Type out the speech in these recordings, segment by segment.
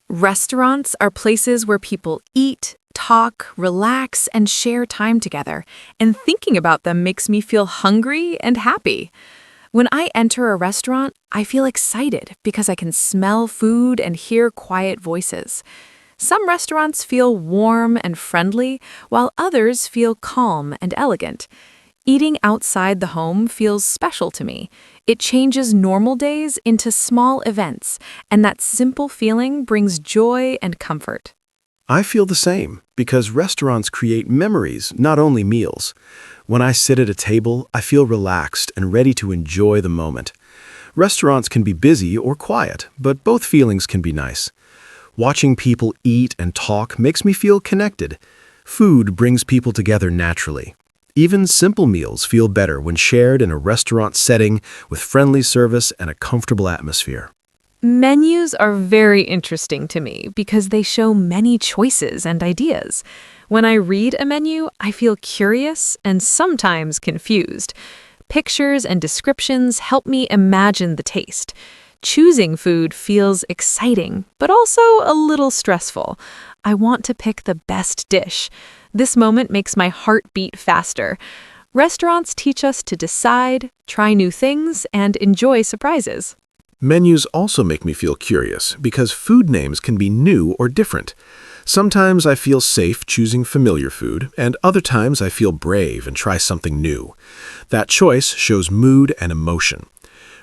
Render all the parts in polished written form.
Restaurants are places where people eat, talk, relax, and share time together, and thinking about them makes me feel hungry and happy. When I enter a restaurant, I feel excited because I can smell food and hear quiet voices. Some restaurants feel warm and friendly, while others feel calm and elegant. Eating outside the home feels special to me. It changes normal days into small events, and that simple feeling brings joy and comfort. I feel the same because restaurants create memories, not only meals. When I sit at a table, I feel relaxed and ready to enjoy the moment. Restaurants can be busy or quiet, but both feelings can be nice. Watching people eat and talk makes me feel connected. Food brings people together naturally. Even simple meals feel better when shared in a restaurant setting with friendly service and a comfortable atmosphere. Menus are very interesting to me because they show many choices and ideas. When I read a menu, I feel curious and sometimes confused. Pictures and descriptions help me imagine the taste. Choosing food feels exciting, but also a little stressful. I want to pick the best dish. This moment makes my heart beat faster. Restaurants teach us to decide, try new things, and enjoy surprises. Menus also make me feel curious because food names can be new or different. Sometimes I feel safe choosing familiar food, and other times I feel brave and try something new. That choice shows mood and emotion.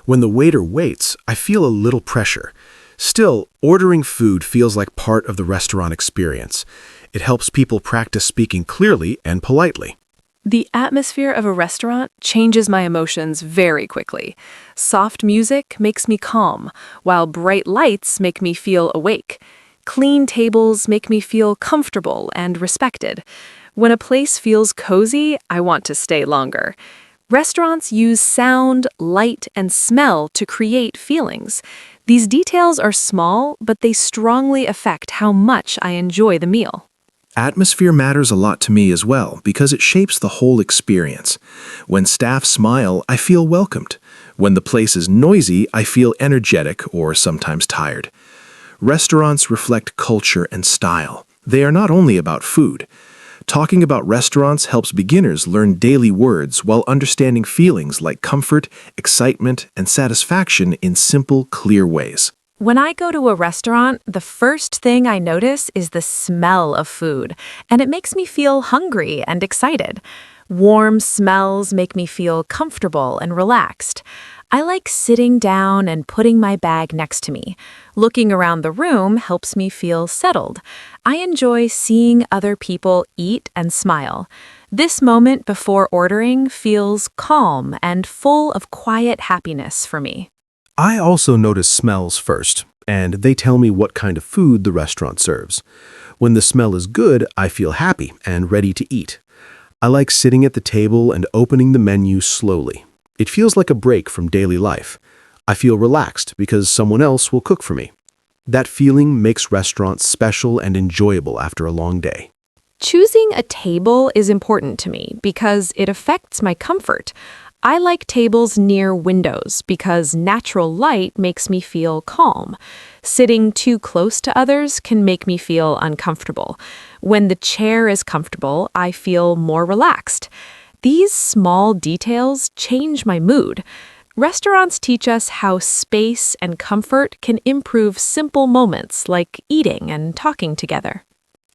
When the waiter waits, I feel a little pressure. Still, ordering food feels like part of the restaurant experience. It helps people practice speaking clearly and politely. The atmosphere of a restaurant changes my emotions very quickly. Soft music makes me calm, while bright lights make me feel awake. Clean tables make me feel comfortable and respected. When a place feels cozy, I want to stay longer. Restaurants use sound, light, and smell to create feelings. These details are small, but they strongly affect how much I enjoy the meal. Atmosphere matters a lot to me as well because it shapes the whole experience. When staff smile, I feel welcomed. When the place is noisy, I feel energetic or sometimes tired. Restaurants reflect culture and style. They are not only about food. Talking about restaurants helps beginners learn daily words while understanding feelings like comfort, excitement, and satisfaction in simple, clear ways. When I go to a restaurant, the first thing I notice is the smell of food, and it makes me feel hungry and excited. Warm smells make me feel comfortable and relaxed. I like sitting down and putting my bag next to me. Looking around the room helps me feel settled. I enjoy seeing other people eat and smile. This moment before ordering feels calm and full of quiet happiness for me. I also notice smells first, and they tell me what kind of food the restaurant serves. When the smell is good, I feel happy and ready to eat. I like sitting at the table and opening the menu slowly. It feels like a break from daily life. I feel relaxed because someone else will cook for me. That feeling makes restaurants special and enjoyable after a long day. Choosing a table is important to me because it affects my comfort. I like tables near windows because natural light makes me feel calm. Sitting too close to others can make me feel uncomfortable. When the chair is comfortable, I feel more relaxed. These small details change my mood. Restaurants teach us how space and comfort can improve simple moments like eating and talking together.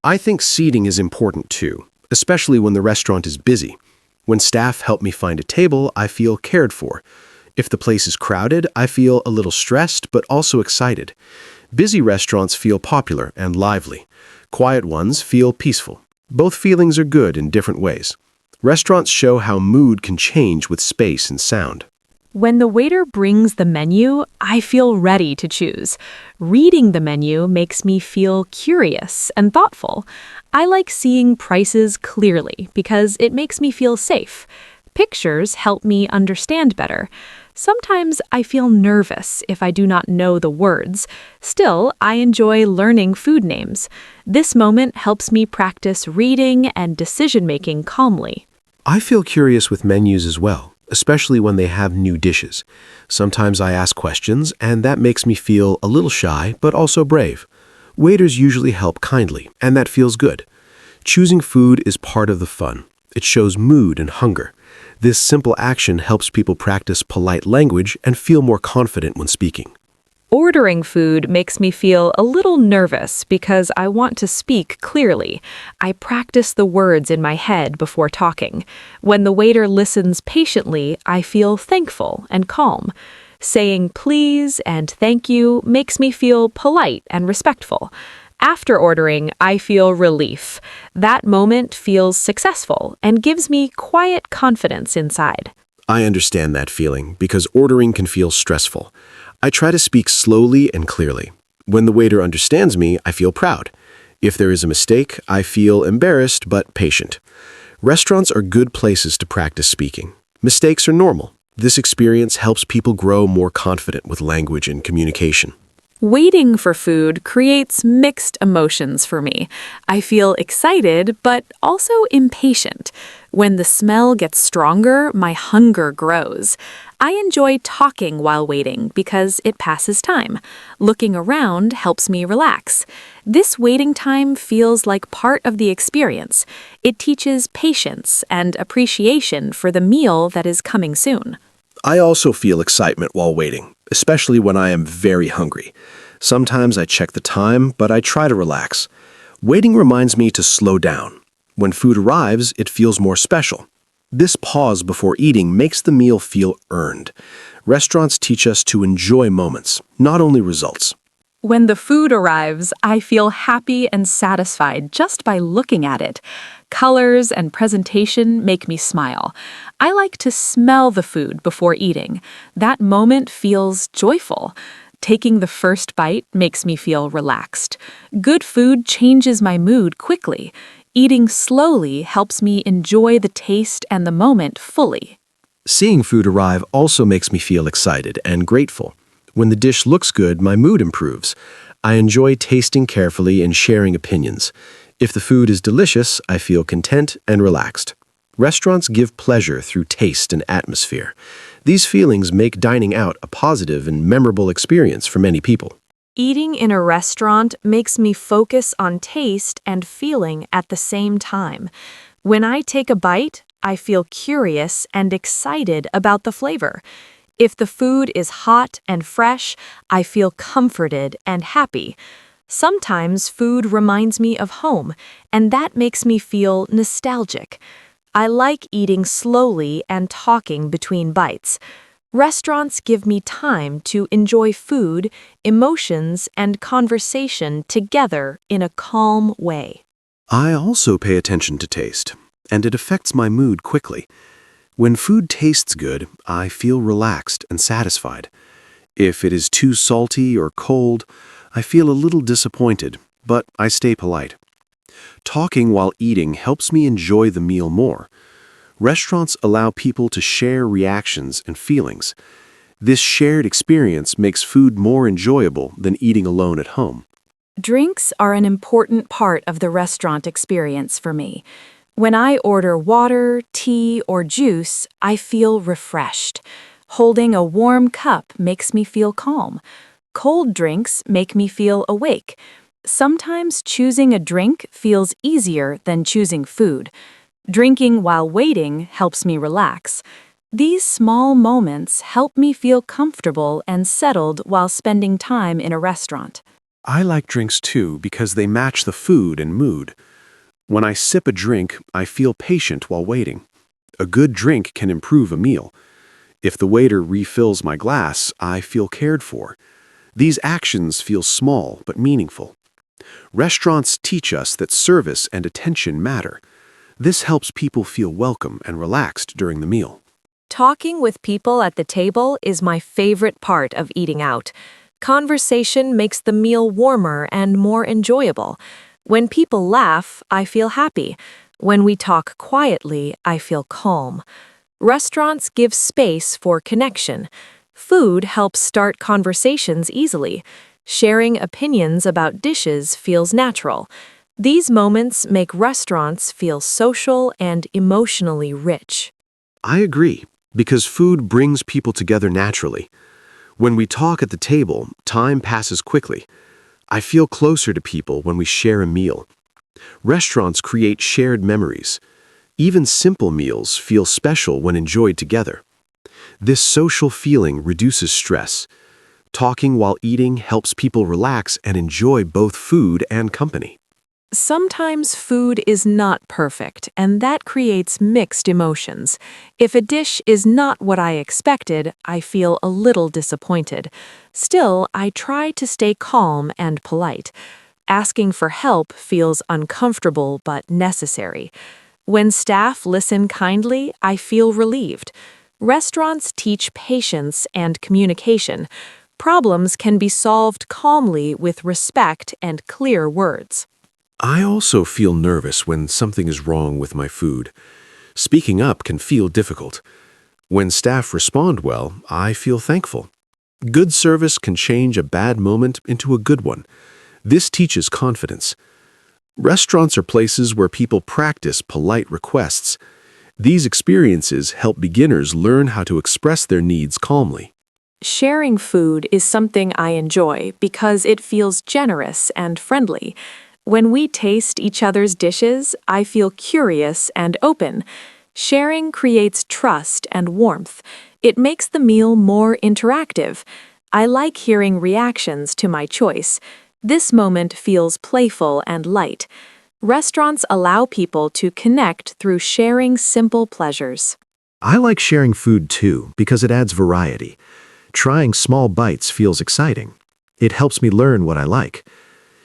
I think seating is important too, especially when the restaurant is busy. When staff help me find a table, I feel cared for. If the place is crowded, I feel a little stressed but also excited. Busy restaurants feel popular and lively. Quiet ones feel peaceful. Both feelings are good in different ways. Restaurants show how mood can change with space and sound. When the waiter brings the menu, I feel ready to choose. Reading the menu makes me feel curious and thoughtful. I like seeing prices clearly because it makes me feel safe. Pictures help me understand better. Sometimes I feel nervous if I do not know the words. Still, I enjoy learning food names. This moment helps me practice reading and decision-making calmly. I feel curious with menus as well, especially when they have new dishes. Sometimes I ask questions, and that makes me feel a little shy, but also brave. Waiters usually help kindly, and that feels good. Choosing food is part of the fun. It shows mood and hunger. This simple action helps people practice polite language and feel more confident when speaking. Ordering food makes me feel a little nervous because I want to speak clearly. I practice the words in my head before talking. When the waiter listens patiently, I feel thankful and calm. Saying please and thank you makes me feel polite and respectful. After ordering, I feel relief. That moment feels successful and gives me quiet confidence inside. I understand that feeling because ordering can feel stressful. I try to speak slowly and clearly. When the waiter understands me, I feel proud. If there is a mistake, I feel embarrassed but patient. Restaurants are good places to practice speaking. Mistakes are normal. This experience helps people grow more confident with language and communication. Waiting for food creates mixed emotions for me. I feel excited, but also impatient. When the smell gets stronger, my hunger grows. I enjoy talking while waiting because it passes time. Looking around helps me relax. This waiting time feels like part of the experience. It teaches patience and appreciation for the meal that is coming soon. I also feel excitement while waiting, especially when I am very hungry. Sometimes I check the time, but I try to relax. Waiting reminds me to slow down. When food arrives, it feels more special. This pause before eating makes the meal feel earned. Restaurants teach us to enjoy moments, not only results. When the food arrives, I feel happy and satisfied just by looking at it. Colors and presentation make me smile. I like to smell the food before eating. That moment feels joyful. Taking the first bite makes me feel relaxed. Good food changes my mood quickly. Eating slowly helps me enjoy the taste and the moment fully. Seeing food arrive also makes me feel excited and grateful. When the dish looks good, my mood improves. I enjoy tasting carefully and sharing opinions. If the food is delicious, I feel content and relaxed. Restaurants give pleasure through taste and atmosphere. These feelings make dining out a positive and memorable experience for many people. Eating in a restaurant makes me focus on taste and feeling at the same time. When I take a bite, I feel curious and excited about the flavor. If the food is hot and fresh, I feel comforted and happy. Sometimes food reminds me of home, and that makes me feel nostalgic. I like eating slowly and talking between bites. Restaurants give me time to enjoy food, emotions, and conversation together in a calm way. I also pay attention to taste, and it affects my mood quickly. When food tastes good, I feel relaxed and satisfied. If it is too salty or cold, I feel a little disappointed, but I stay polite. Talking while eating helps me enjoy the meal more. Restaurants allow people to share reactions and feelings. This shared experience makes food more enjoyable than eating alone at home. Drinks are an important part of the restaurant experience for me. When I order water, tea, or juice, I feel refreshed. Holding a warm cup makes me feel calm. Cold drinks make me feel awake. Sometimes choosing a drink feels easier than choosing food. Drinking while waiting helps me relax. These small moments help me feel comfortable and settled while spending time in a restaurant. I like drinks too because they match the food and mood. When I sip a drink, I feel patient while waiting. A good drink can improve a meal. If the waiter refills my glass, I feel cared for. These actions feel small but meaningful. Restaurants teach us that service and attention matter. This helps people feel welcome and relaxed during the meal. Talking with people at the table is my favorite part of eating out. Conversation makes the meal warmer and more enjoyable. When people laugh, I feel happy. When we talk quietly, I feel calm. Restaurants give space for connection. Food helps start conversations easily. Sharing opinions about dishes feels natural. These moments make restaurants feel social and emotionally rich. I agree, because food brings people together naturally. When we talk at the table, time passes quickly. I feel closer to people when we share a meal. Restaurants create shared memories. Even simple meals feel special when enjoyed together. This social feeling reduces stress. Talking while eating helps people relax and enjoy both food and company. Sometimes food is not perfect, and that creates mixed emotions. If a dish is not what I expected, I feel a little disappointed. Still, I try to stay calm and polite. Asking for help feels uncomfortable but necessary. When staff listen kindly, I feel relieved. Restaurants teach patience and communication. Problems can be solved calmly with respect and clear words. I also feel nervous when something is wrong with my food. Speaking up can feel difficult. When staff respond well, I feel thankful. Good service can change a bad moment into a good one. This teaches confidence. Restaurants are places where people practice polite requests. These experiences help beginners learn how to express their needs calmly. Sharing food is something I enjoy because it feels generous and friendly. When we taste each other's dishes, I feel curious and open. Sharing creates trust and warmth. It makes the meal more interactive. I like hearing reactions to my choice. This moment feels playful and light. Restaurants allow people to connect through sharing simple pleasures. I like sharing food too because it adds variety. Trying small bites feels exciting. It helps me learn what I like.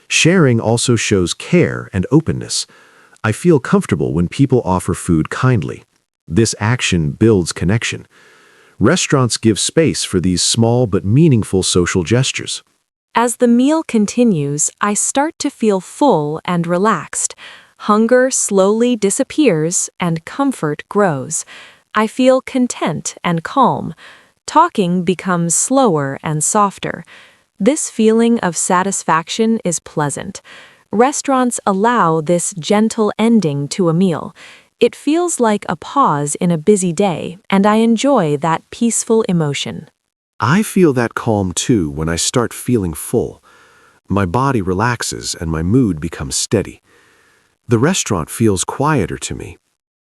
Sharing also shows care and openness. I feel comfortable when people offer food kindly. This action builds connection. Restaurants give space for these small but meaningful social gestures. As the meal continues, I start to feel full and relaxed. Hunger slowly disappears and comfort grows. I feel content and calm. Talking becomes slower and softer. This feeling of satisfaction is pleasant. Restaurants allow this gentle ending to a meal. It feels like a pause in a busy day, and I enjoy that peaceful emotion. I feel that calm too when I start feeling full. My body relaxes and my mood becomes steady. The restaurant feels quieter to me.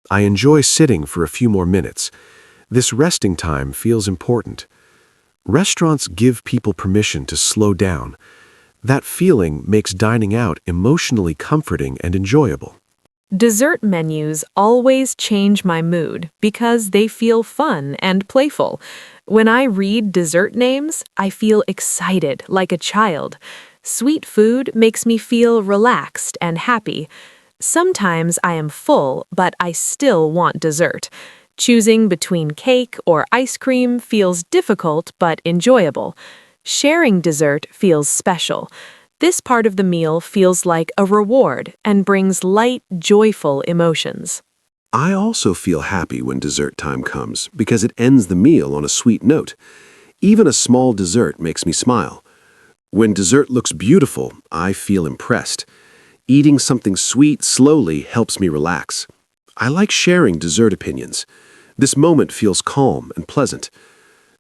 I enjoy sitting for a few more minutes. This resting time feels important. Restaurants give people permission to slow down. That feeling makes dining out emotionally comforting and enjoyable. Dessert menus always change my mood because they feel fun and playful. When I read dessert names, I feel excited like a child. Sweet food makes me feel relaxed and happy. Sometimes I am full, but I still want dessert. Choosing between cake or ice cream feels difficult but enjoyable. Sharing dessert feels special. This part of the meal feels like a reward and brings light, joyful emotions. I also feel happy when dessert time comes because it ends the meal on a sweet note. Even a small dessert makes me smile. When dessert looks beautiful, I feel impressed. Eating something sweet slowly helps me relax. I like sharing dessert opinions. This moment feels calm and pleasant.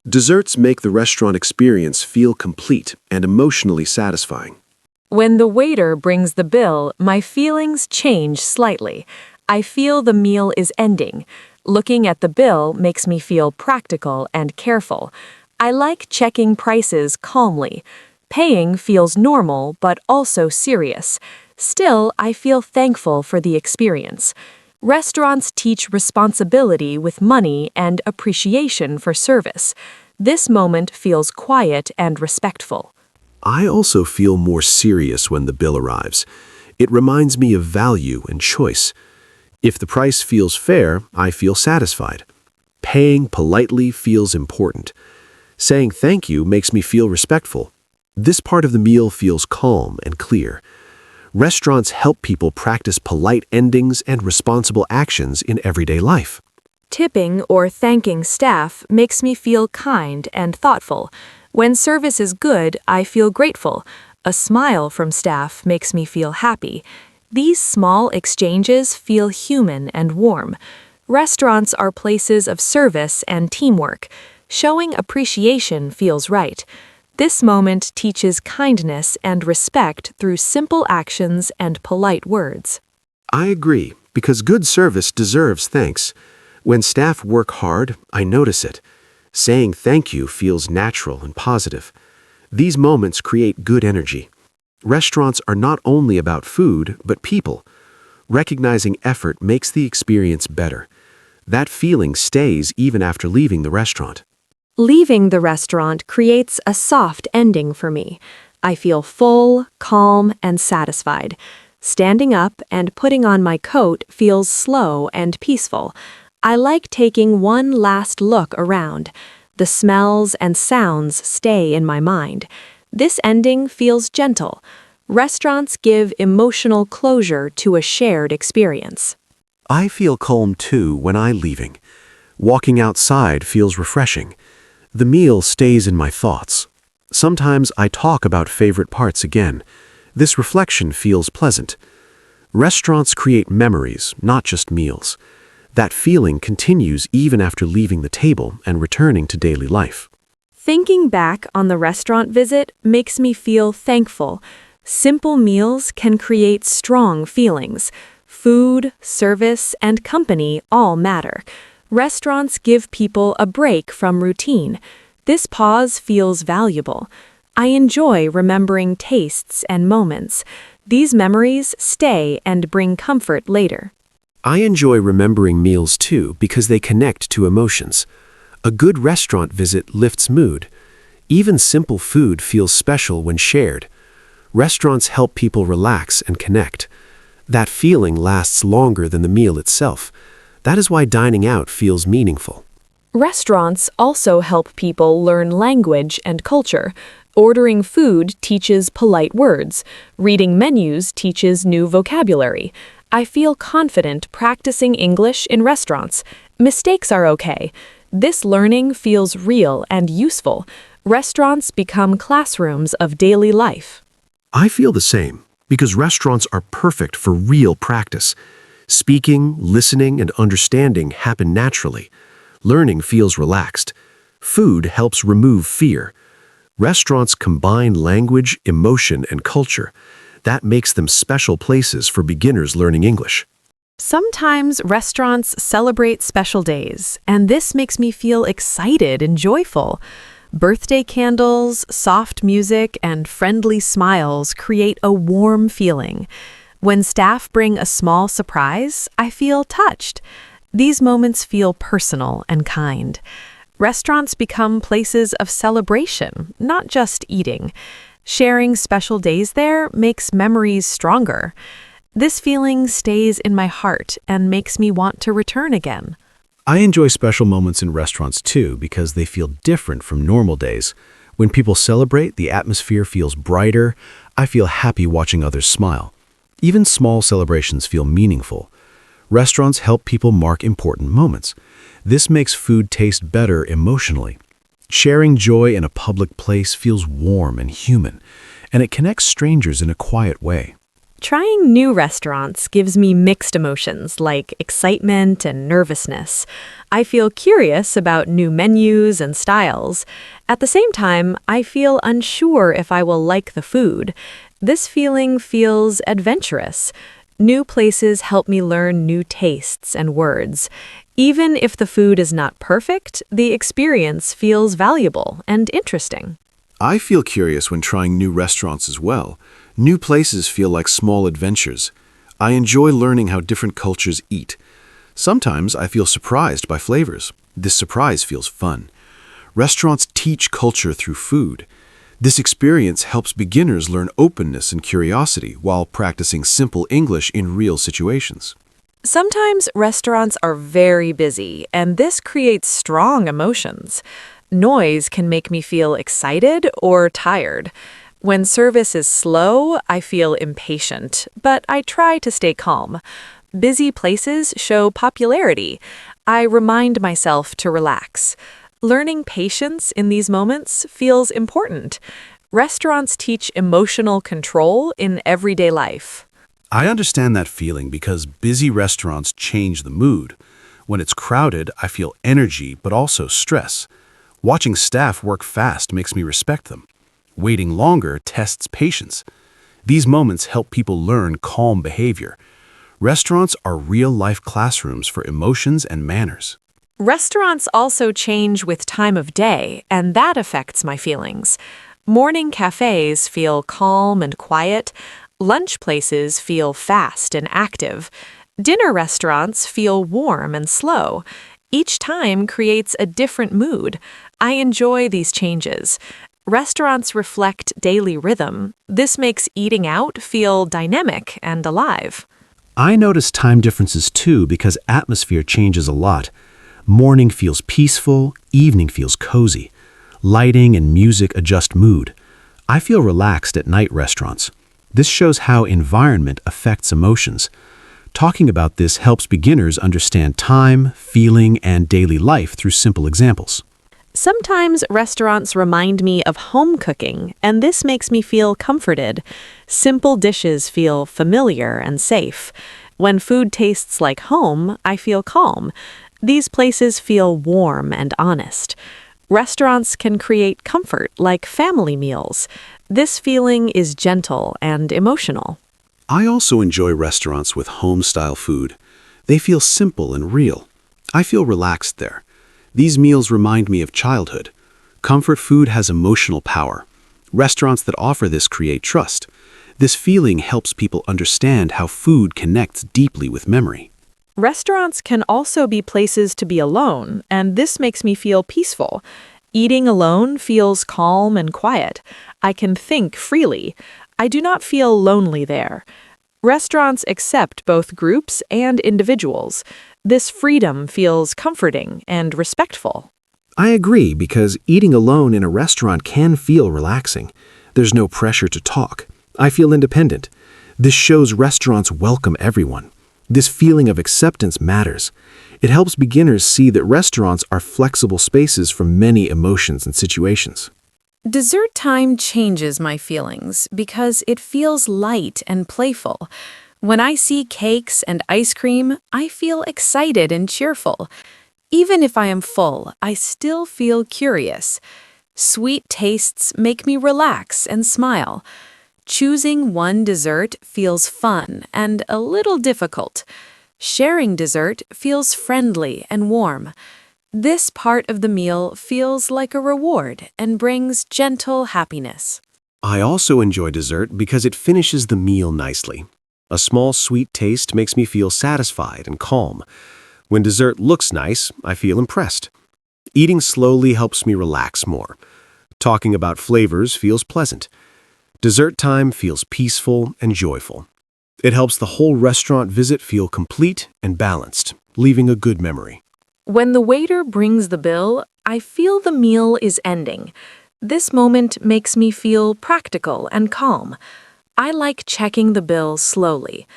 Desserts make the restaurant experience feel complete and emotionally satisfying. When the waiter brings the bill, my feelings change slightly. I feel the meal is ending. Looking at the bill makes me feel practical and careful. I like checking prices calmly. Paying feels normal but also serious. Still, I feel thankful for the experience. Restaurants teach responsibility with money and appreciation for service. This moment feels quiet and respectful. I also feel more serious when the bill arrives. It reminds me of value and choice. If the price feels fair, I feel satisfied. Paying politely feels important. Saying thank you makes me feel respectful. This part of the meal feels calm and clear. Restaurants help people practice polite endings and responsible actions in everyday life. Tipping or thanking staff makes me feel kind and thoughtful. When service is good, I feel grateful. A smile from staff makes me feel happy. These small exchanges feel human and warm. Restaurants are places of service and teamwork. Showing appreciation feels right. This moment teaches kindness and respect through simple actions and polite words. I agree, because good service deserves thanks. When staff work hard, I notice it. Saying thank you feels natural and positive. These moments create good energy. Restaurants are not only about food, but people. Recognizing effort makes the experience better. That feeling stays even after leaving the restaurant. Leaving the restaurant creates a soft ending for me. I feel full, calm, and satisfied. Standing up and putting on my coat feels slow and peaceful. I like taking one last look around. The smells and sounds stay in my mind. This ending feels gentle. Restaurants give emotional closure to a shared experience. I feel calm too when I'm leaving. Walking outside feels refreshing. The meal stays in my thoughts. Sometimes I talk about favorite parts again. This reflection feels pleasant. Restaurants create memories, not just meals. That feeling continues even after leaving the table and returning to daily life. Thinking back on the restaurant visit makes me feel thankful. Simple meals can create strong feelings. Food, service, and company all matter. Restaurants give people a break from routine. This pause feels valuable. I enjoy remembering tastes and moments. These memories stay and bring comfort later. I enjoy remembering meals too because they connect to emotions. A good restaurant visit lifts mood. Even simple food feels special when shared. Restaurants help people relax and connect. That feeling lasts longer than the meal itself. That is why dining out feels meaningful. Restaurants also help people learn language and culture. Ordering food teaches polite words. Reading menus teaches new vocabulary. I feel confident practicing English in restaurants. Mistakes are okay. This learning feels real and useful. Restaurants become classrooms of daily life. I feel the same because restaurants are perfect for real practice. Speaking, listening, and understanding happen naturally. Learning feels relaxed. Food helps remove fear. Restaurants combine language, emotion, and culture. That makes them special places for beginners learning English. Sometimes restaurants celebrate special days, and this makes me feel excited and joyful. Birthday candles, soft music, and friendly smiles create a warm feeling. When staff bring a small surprise, I feel touched. These moments feel personal and kind. Restaurants become places of celebration, not just eating. Sharing special days there makes memories stronger. This feeling stays in my heart and makes me want to return again. I enjoy special moments in restaurants too because they feel different from normal days. When people celebrate, the atmosphere feels brighter. I feel happy watching others smile. Even small celebrations feel meaningful. Restaurants help people mark important moments. This makes food taste better emotionally. Sharing joy in a public place feels warm and human, and it connects strangers in a quiet way. Trying new restaurants gives me mixed emotions like excitement and nervousness. I feel curious about new menus and styles. At the same time, I feel unsure if I will like the food. This feeling feels adventurous. New places help me learn new tastes and words. Even if the food is not perfect, the experience feels valuable and interesting. I feel curious when trying new restaurants as well. New places feel like small adventures. I enjoy learning how different cultures eat. Sometimes I feel surprised by flavors. This surprise feels fun. Restaurants teach culture through food. This experience helps beginners learn openness and curiosity while practicing simple English in real situations. Sometimes restaurants are very busy, and this creates strong emotions. Noise can make me feel excited or tired. When service is slow, I feel impatient, but I try to stay calm. Busy places show popularity. I remind myself to relax. Learning patience in these moments feels important. Restaurants teach emotional control in everyday life. I understand that feeling because busy restaurants change the mood. When it's crowded, I feel energy but also stress. Watching staff work fast makes me respect them. Waiting longer tests patience. These moments help people learn calm behavior. Restaurants are real-life classrooms for emotions and manners. Restaurants also change with time of day, and that affects my feelings. Morning cafes feel calm and quiet. Lunch places feel fast and active. Dinner restaurants feel warm and slow. Each time creates a different mood. I enjoy these changes. Restaurants reflect daily rhythm. This makes eating out feel dynamic and alive. I notice time differences too because atmosphere changes a lot. Morning feels peaceful, evening feels cozy. Lighting and music adjust mood. I feel relaxed at night restaurants. This shows how environment affects emotions. Talking about this helps beginners understand time, feeling, and daily life through simple examples. Sometimes restaurants remind me of home cooking, and this makes me feel comforted. Simple dishes feel familiar and safe. When food tastes like home, I feel calm. These places feel warm and honest. Restaurants can create comfort like family meals. This feeling is gentle and emotional. I also enjoy restaurants with home-style food. They feel simple and real. I feel relaxed there. These meals remind me of childhood. Comfort food has emotional power. Restaurants that offer this create trust. This feeling helps people understand how food connects deeply with memory. Restaurants can also be places to be alone, and this makes me feel peaceful. Eating alone feels calm and quiet. I can think freely. I do not feel lonely there. Restaurants accept both groups and individuals. This freedom feels comforting and respectful. I agree because eating alone in a restaurant can feel relaxing. There's no pressure to talk. I feel independent. This shows restaurants welcome everyone. This feeling of acceptance matters. It helps beginners see that restaurants are flexible spaces for many emotions and situations. Dessert time changes my feelings because it feels light and playful. When I see cakes and ice cream, I feel excited and cheerful. Even if I am full, I still feel curious. Sweet tastes make me relax and smile. Choosing one dessert feels fun and a little difficult. Sharing dessert feels friendly and warm. This part of the meal feels like a reward and brings gentle happiness. I also enjoy dessert because it finishes the meal nicely. A small sweet taste makes me feel satisfied and calm. When dessert looks nice, I feel impressed. Eating slowly helps me relax more. Talking about flavors feels pleasant. Dessert time feels peaceful and joyful. It helps the whole restaurant visit feel complete and balanced, leaving a good memory. When the waiter brings the bill, I feel the meal is ending. This moment makes me feel practical and calm. I like checking the bill slowly.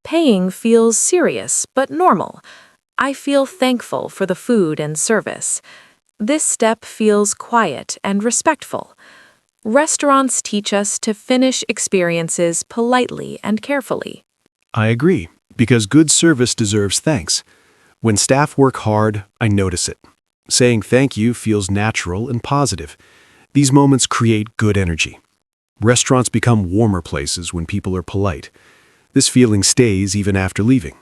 Paying feels serious but normal. I feel thankful for the food and service. This step feels quiet and respectful. Restaurants teach us to finish experiences politely and carefully. I agree, because good service deserves thanks. When staff work hard, I notice it. Saying thank you feels natural and positive. These moments create good energy. Restaurants become warmer places when people are polite. This feeling stays even after leaving.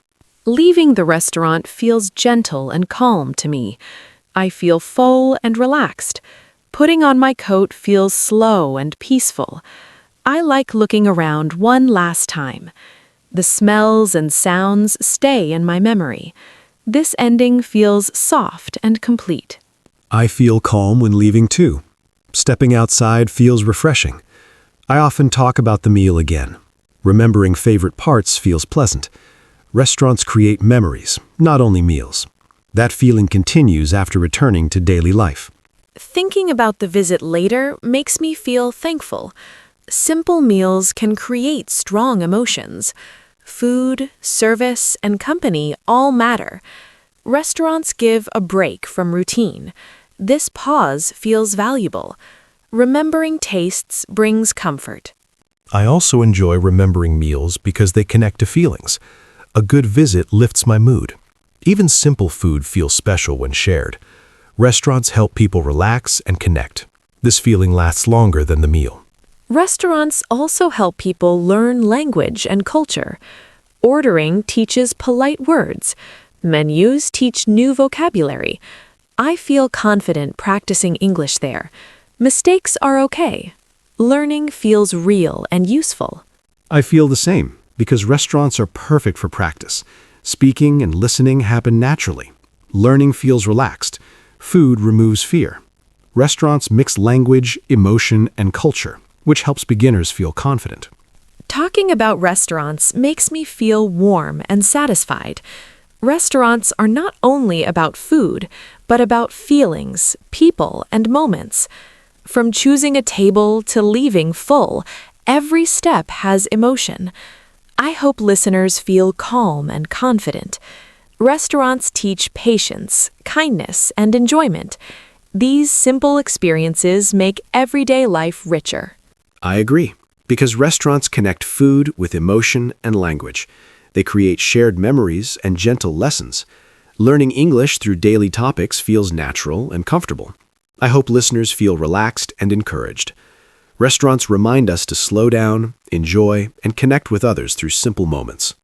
Leaving the restaurant feels gentle and calm to me. I feel full and relaxed. Putting on my coat feels slow and peaceful. I like looking around one last time. The smells and sounds stay in my memory. This ending feels soft and complete. I feel calm when leaving too. Stepping outside feels refreshing. I often talk about the meal again. Remembering favorite parts feels pleasant. Restaurants create memories, not only meals. That feeling continues after returning to daily life. Thinking about the visit later makes me feel thankful. Simple meals can create strong emotions. Food, service, and company all matter. Restaurants give a break from routine. This pause feels valuable. Remembering tastes brings comfort. I also enjoy remembering meals because they connect to feelings. A good visit lifts my mood. Even simple food feels special when shared. Restaurants help people relax and connect. This feeling lasts longer than the meal. Restaurants also help people learn language and culture. Ordering teaches polite words. Menus teach new vocabulary. I feel confident practicing English there. Mistakes are okay. Learning feels real and useful. I feel the same, because restaurants are perfect for practice. Speaking and listening happen naturally. Learning feels relaxed. Food removes fear. Restaurants mix language, emotion, and culture, which helps beginners feel confident. Talking about restaurants makes me feel warm and satisfied. Restaurants are not only about food, but about feelings, people, and moments. From choosing a table to leaving full, every step has emotion. I hope listeners feel calm and confident. Restaurants teach patience, kindness, and enjoyment. These simple experiences make everyday life richer. I agree, because restaurants connect food with emotion and language. They create shared memories and gentle lessons. Learning English through daily topics feels natural and comfortable. I hope listeners feel relaxed and encouraged. Restaurants remind us to slow down, enjoy, and connect with others through simple moments.